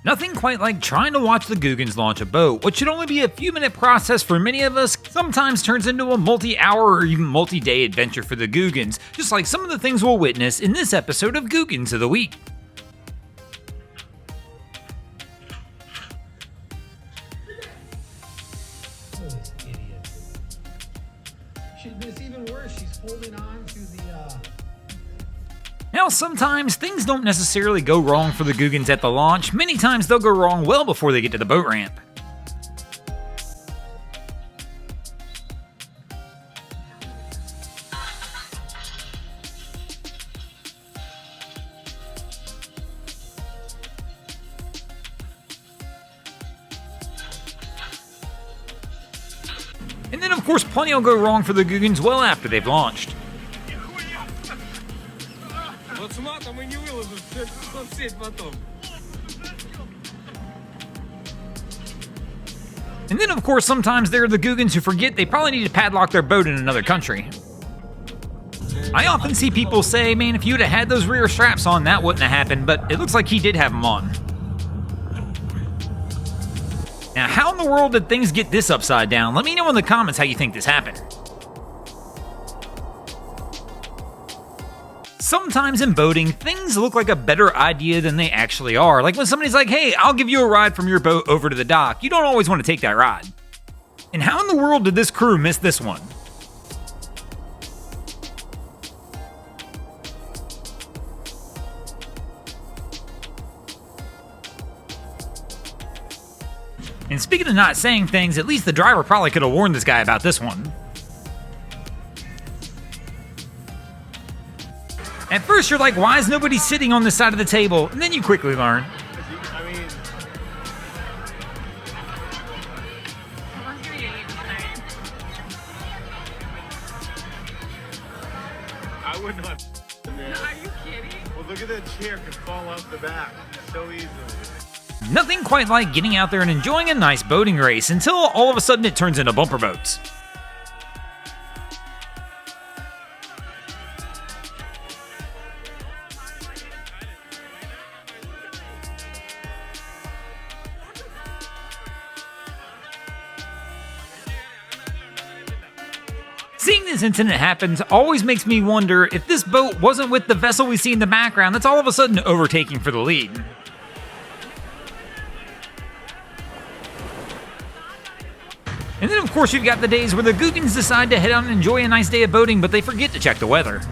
Nothing quite like trying to watch the Googans launch a boat. What should only be a few minute process for many of us sometimes turns into a multi-hour or even multi-day adventure for the Googans, just like some of the things we'll witness in this episode of Googans of the Week. It's even worse, she's holding on to the Now, sometimes things don't necessarily go wrong for the Googans at the launch. Many times they'll go wrong well before they get to the boat ramp. And then, of course, plenty will go wrong for the Googans well after they've launched. And then, of course, sometimes there are the Googans who forget they probably need to padlock their boat in another country. I often see people say, man, if you'd have had those rear straps on, that wouldn't have happened, but it looks like he did have them on. Now, how in the world did things get this upside down? Let me know in the comments how you think this happened. Sometimes in boating, things look like a better idea than they actually are. Like when somebody's like, hey, I'll give you a ride from your boat over to the dock. You don't always want to take that ride. And how in the world did this crew miss this one? And speaking of not saying things, at least the driver probably could have warned this guy about this one. At first you're like, why is nobody sitting on this side of the table? And then you quickly learn. I would not. Are you kidding? Well, look at that chair, could fall off the back so easily. Nothing quite like getting out there and enjoying a nice boating race until all of a sudden it turns into bumper boats. Seeing this incident happens always makes me wonder if this boat wasn't with the vessel we see in the background that's all of a sudden overtaking for the lead. And then of course you've got the days where the Googans decide to head out and enjoy a nice day of boating, but they forget to check the weather.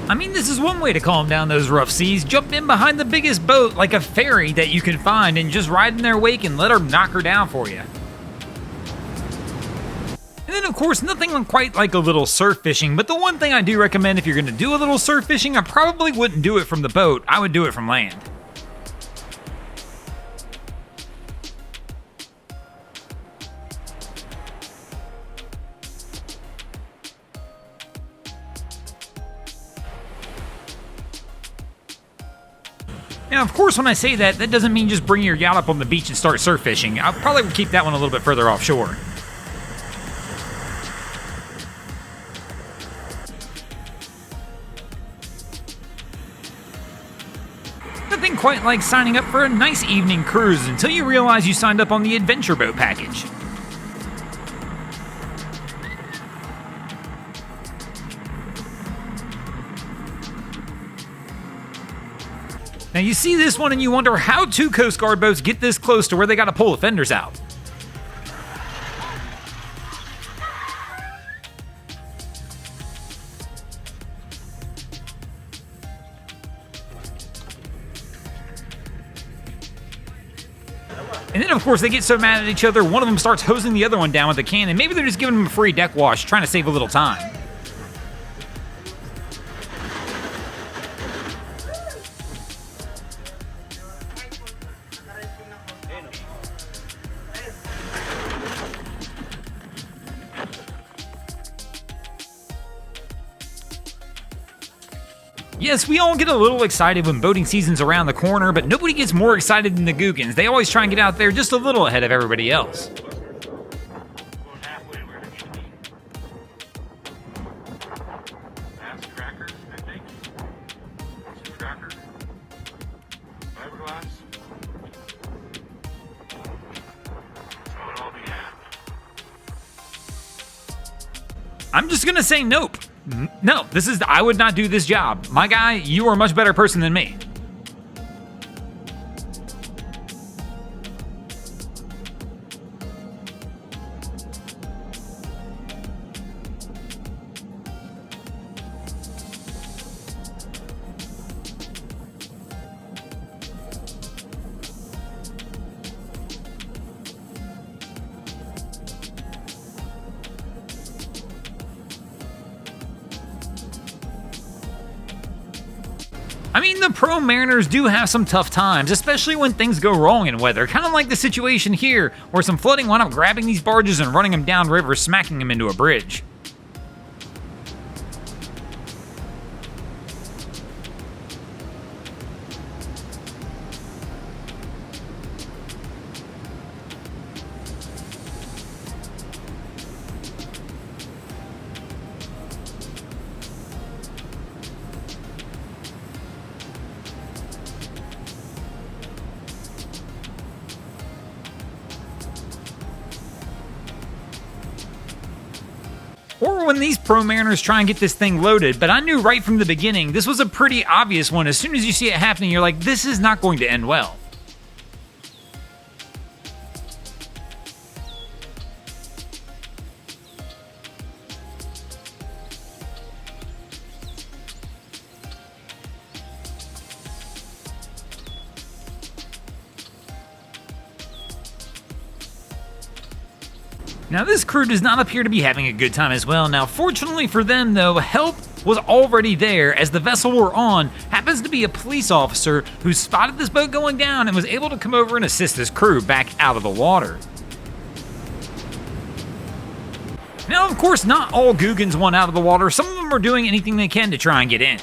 I mean, this is one way to calm down those rough seas. Jump in behind the biggest boat like a ferry that you can find and just ride in their wake and let her knock her down for you. And then of course, nothing quite like a little surf fishing, but the one thing I do recommend if you're going to do a little surf fishing, I probably wouldn't do it from the boat, I would do it from land. Now, of course, when I say that, that doesn't mean just bring your yacht up on the beach and start surf fishing. I'll probably keep that one a little bit further offshore. Nothing quite like signing up for a nice evening cruise until you realize you signed up on the adventure boat package. Now you see this one and you wonder how two Coast Guard boats get this close to where they gotta pull the fenders out. And then of course they get so mad at each other, one of them starts hosing the other one down with a can, and maybe they're just giving him a free deck wash, trying to save a little time. Yes, we all get a little excited when boating season's around the corner, but nobody gets more excited than the Googans. They always try and get out there just a little ahead of everybody else. I'm just gonna say nope. No, I would not do this job. My guy, you are a much better person than me. I mean, the pro mariners do have some tough times, especially when things go wrong in weather, kind of like the situation here, where some flooding wound up grabbing these barges and running them downriver, smacking them into a bridge. Or when these pro mariners try and get this thing loaded, but I knew right from the beginning this was a pretty obvious one. As soon as you see it happening, you're like, this is not going to end well. Now, this crew does not appear to be having a good time as well. Now, fortunately for them, though, help was already there, as the vessel we're on happens to be a police officer who spotted this boat going down and was able to come over and assist this crew back out of the water. Now, of course, not all Googans want out of the water. Some of them are doing anything they can to try and get in.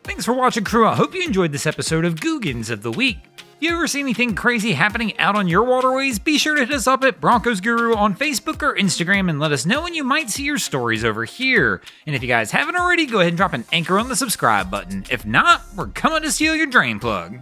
Thanks for watching, crew. I hope you enjoyed this episode of Googans of the Week. If you ever see anything crazy happening out on your waterways, be sure to hit us up at Broncos Guru on Facebook or Instagram and let us know when you might see your stories over here. And if you guys haven't already, go ahead and drop an anchor on the subscribe button. If not, we're coming to steal your drain plug.